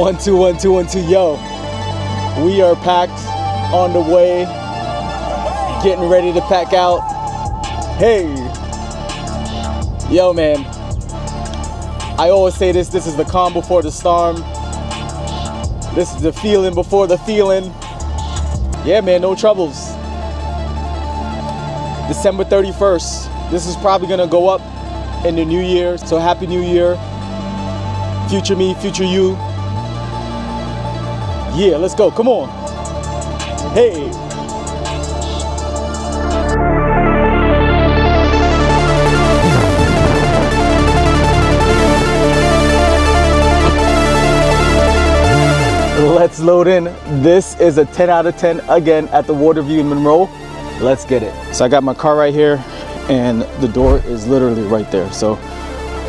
1 2 1 2 1 2. Yo, we are packed on the way, getting ready to pack out. Hey, yo, man. I always say this is the calm before the storm. This is the feeling before the feeling. Yeah, man, no troubles. December 31st. This is probably gonna go up in the new year. So happy new year. Future me, future you. Yeah, let's go, come on. Hey. Let's load in. This is a 10 out of 10 again at the Waterview in Monroe. Let's get it. So I got my car right here and the door is literally right there. So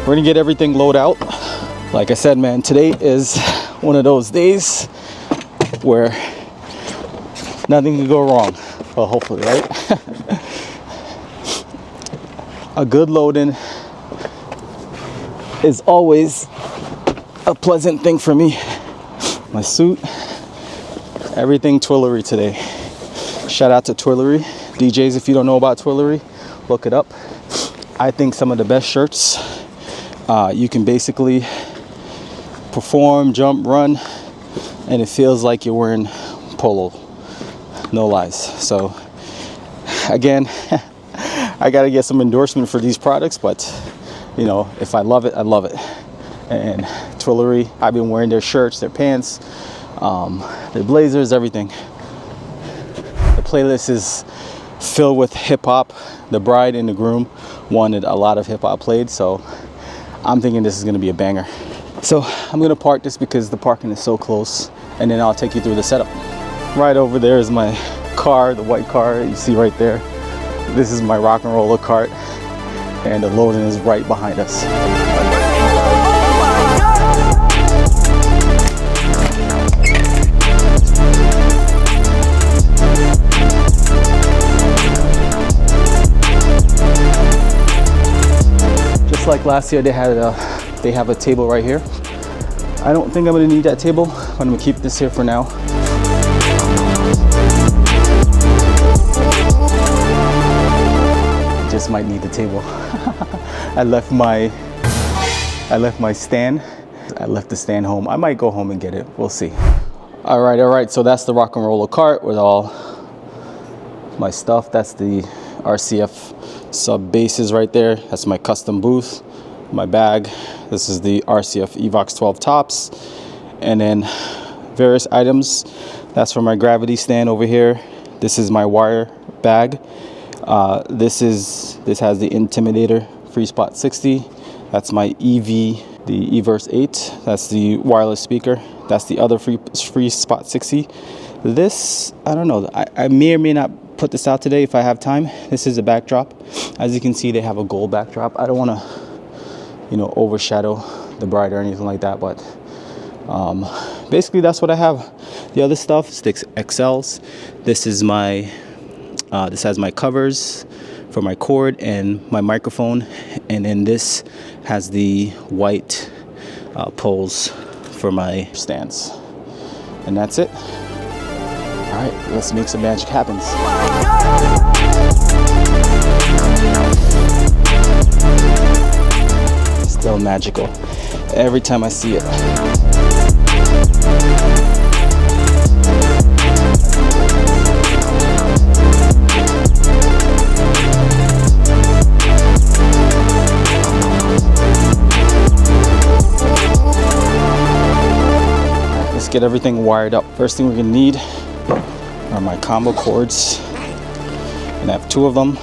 we're gonna get everything loaded out. Like I said, man, today is one of those days where nothing can go wrong. Well, hopefully, right? A good load-in is always a pleasant thing for me. My suit, everything Twillory today. Shout out to Twillory. DJs, if you don't know about Twillory, look it up. I think some of the best shirts. You can basically perform, jump, run, and it feels like you're wearing polo. No lies. So again, I gotta get some endorsement for these products, but you know, if I love it, I love it. And Twillory, I've been wearing their shirts, their pants, their blazers, everything. The playlist is filled with hip hop. The bride and the groom wanted a lot of hip hop played, so I'm thinking this is gonna be a banger. So I'm gonna park this because the parking is so close, and then I'll take you through the setup. Right over there is my car, the white car you see right there. This is my rock and roller cart, and the loading is right behind us. Just like last year, they have a table right here. I don't think I'm gonna need that table, but I'm gonna keep this here for now. Just might need the table. I left my stand. I left the stand home. I might go home and get it. We'll see. All right. So that's the rock and roller cart with all my stuff. That's the RCF sub bases right there. That's my custom booth. My bag. This is the RCF Evox 12 tops, and then various items. That's for my gravity stand over here. This is my wire bag. This has the Intimidator Free Spot 60. That's my EV, the eVerse 8. That's the wireless speaker. That's the other free Spot 60. This, I don't know. I may or may not put this out today if I have time. This is a backdrop. As you can see, they have a gold backdrop. I don't want to, you know, overshadow the bride or anything like that, but basically that's what I have. The other stuff, sticks XLs. This is my this has my covers for my cord and my microphone, and then this has the white poles for my stands, and that's it. All right, let's make some magic happen. Still magical every time I see it. Let's get everything wired up. First thing we're gonna need are my combo cords, and I have 2 of them.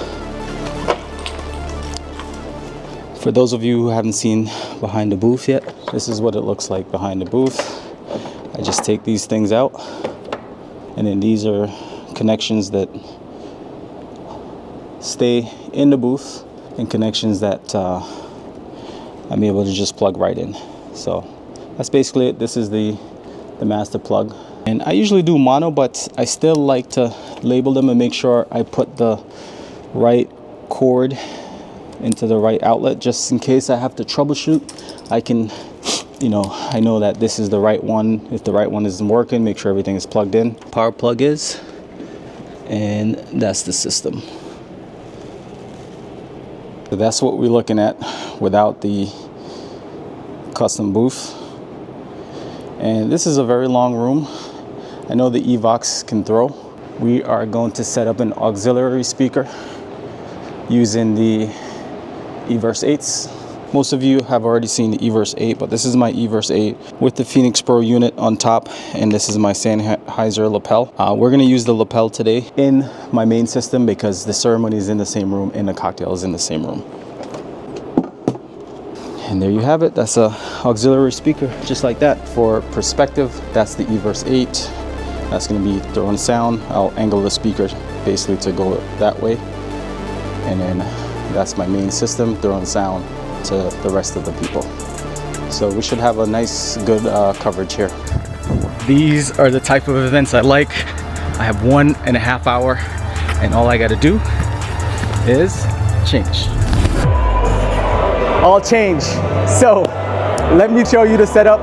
For those of you who haven't seen behind the booth yet, this is what it looks like behind the booth. I just take these things out, and then these are connections that stay in the booth and connections that I'm able to just plug right in. So that's basically it. This is the master plug, and I usually do mono, but I still like to label them and make sure I put the right cord into the right outlet, just in case I have to troubleshoot. I can you know, I know that this is the right one. If the right one isn't working, make sure everything is plugged in. Power plug is, and that's the system. So that's what we're looking at without the custom booth. And this is a very long room. I know the Evox can throw. We are going to set up an auxiliary speaker using the Everse 8s. Most of you have already seen the Everse 8, but this is my Everse 8 with the Phoenix Pro unit on top, and this is my Sennheiser lapel. We're going to use the lapel today in my main system because the ceremony is in the same room and the cocktail is in the same room. And there you have it. That's a auxiliary speaker, just like that. For perspective, that's the Everse 8. That's going to be throwing sound. I'll angle the speaker basically to go that way, and then that's my main system throwing sound to the rest of the people. So we should have a nice, good coverage here. These are the type of events I like. I have 1.5 hours, and all I got to do is change. All change. So let me show you the setup.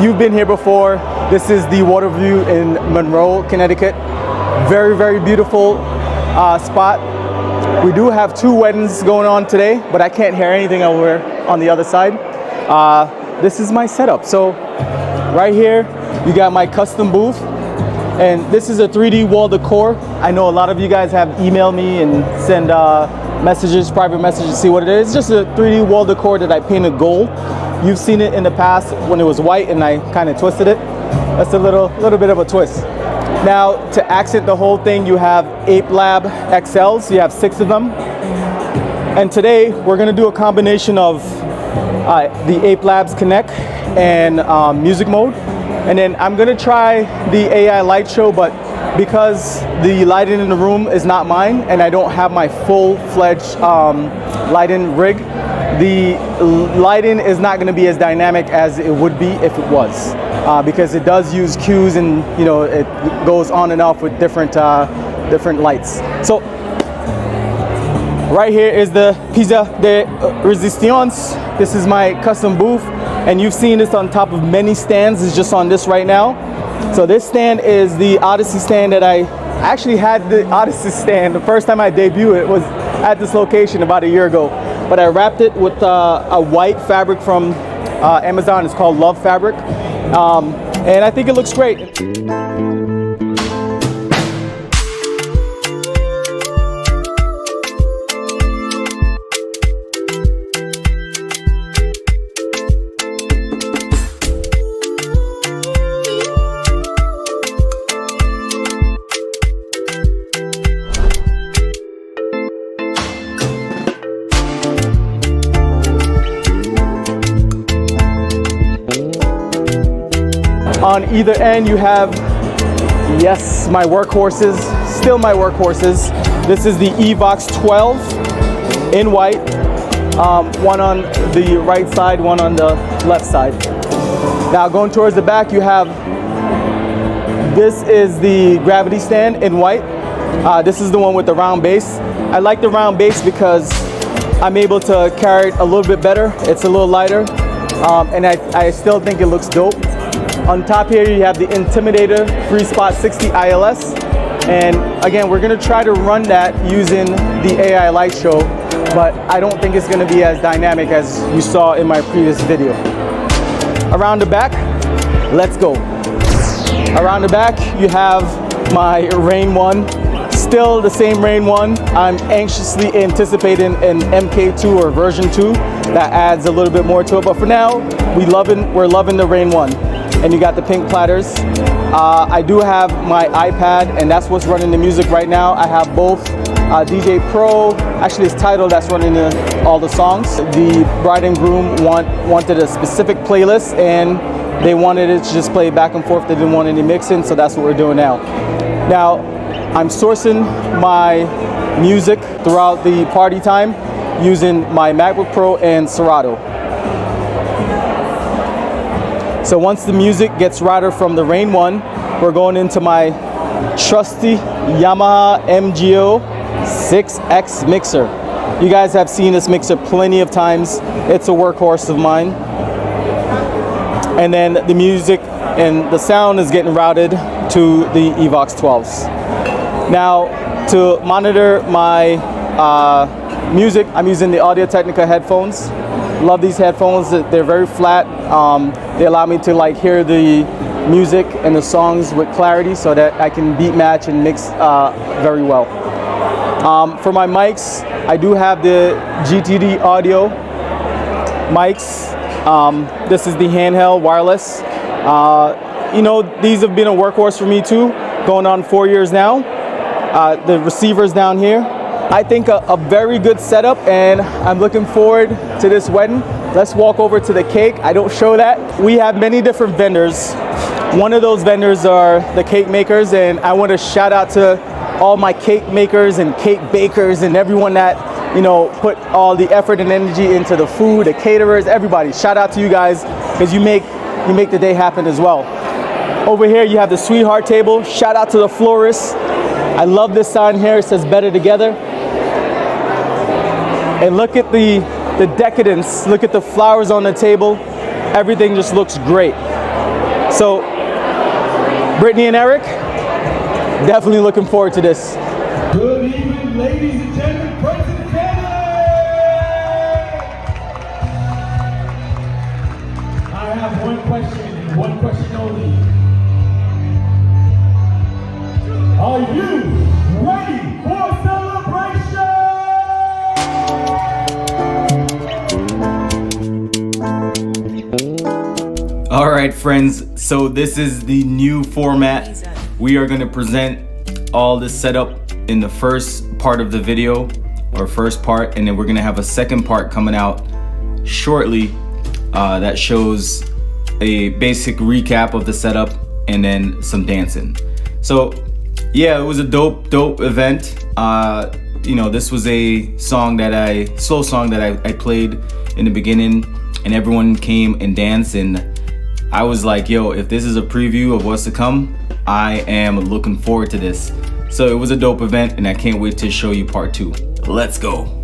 You've been here before. This is the Waterview in Monroe, Connecticut. Very, very beautiful spot. We do have 2 weddings going on today, but I can't hear anything over on the other side. This is my setup. So right here, you got my custom booth, and this is a 3D wall decor. I know a lot of you guys have emailed me and send messages, private messages to see what it is. It's just a 3D wall decor that I painted gold. You've seen it in the past when it was white and I kind of twisted it. That's a little bit of a twist. Now, to accent the whole thing, you have Ape Lab XLs. You have 6 of them. And today, we're going to do a combination of the Ape Labs Connect and music mode. And then I'm going to try the AI light show, but because the lighting in the room is not mine and I don't have my full-fledged lighting rig, the lighting is not going to be as dynamic as it would be if it was. Because it does use cues, and you know, it goes on and off with different lights. So right here is the Pizza de Resistance. This is my custom booth, and you've seen this on top of many stands. It's just on this right now. So this stand is the Odyssey stand that I actually had. The Odyssey stand the first time I debuted it was at this location about a year ago, but I wrapped it with a white fabric from Amazon. It's called Love Fabric. And I think it looks great. On either end, you have, yes, my workhorses, still my workhorses. This is the Evox 12 in white. One on the right side, one on the left side. Now going towards the back, you have, this is the gravity stand in white. This is the one with the round base. I like the round base because I'm able to carry it a little bit better. It's a little lighter, and I still think it looks dope. On top here, you have the Intimidator Free Spot 60 ILS. And again, we're gonna try to run that using the AI light show, but I don't think it's gonna be as dynamic as you saw in my previous video. Around the back, let's go. Around the back, you have my Rain 1. Still the same Rain 1. I'm anxiously anticipating an MK2 or version 2 that adds a little bit more to it, but for now, we're loving the Rain 1. And you got the pink platters. I do have my iPad, and that's what's running the music right now. I have both DJ Pro, actually it's Tidal that's running all the songs. The bride and groom wanted a specific playlist, and they wanted it to just play back and forth. They didn't want any mixing, so that's what we're doing now. Now, I'm sourcing my music throughout the party time using my MacBook Pro and Serato. So once the music gets routed from the Rain 1, we're going into my trusty Yamaha MGO 6X mixer. You guys have seen this mixer plenty of times. It's a workhorse of mine. and then the music and the sound is getting routed to the Evox 12s. Now, to monitor my music, I'm using the Audio-Technica headphones. Love these headphones. They're very flat. They allow me to like hear the music and the songs with clarity so that I can beat match and mix very well. For my mics, I do have the GTD audio mics. This is the handheld wireless. You know, these have been a workhorse for me too, going on 4 years now. The receivers down here. I think a very good setup, and I'm looking forward to this wedding. Let's walk over to the cake. I don't show that. We have many different vendors. One of those vendors are the cake makers, and I want to shout out to all my cake makers and cake bakers and everyone that, you know, put all the effort and energy into the food, the caterers, everybody. Shout out to you guys, because you make the day happen as well. Over here you have the sweetheart table. Shout out to the florist. I love this sign here. It says better together. And look at the decadence. Look at the flowers on the table. Everything just looks great. So Brittany and Eric, definitely looking forward to this. Good evening, ladies and gentlemen, friends and family. I have one question and one question only. Are you ready for celebration? All right, friends, so this is the new format. We are going to present all this setup in the first part of the video, or first part, and then we're going to have a second part coming out shortly that shows a basic recap of the setup and then some dancing. So yeah, it was a dope event. You know, this was a song that slow song that I played in the beginning, and everyone came and danced, and I was like, yo, if this is a preview of what's to come, I am looking forward to this. So it was a dope event, and I can't wait to show you part 2. Let's go.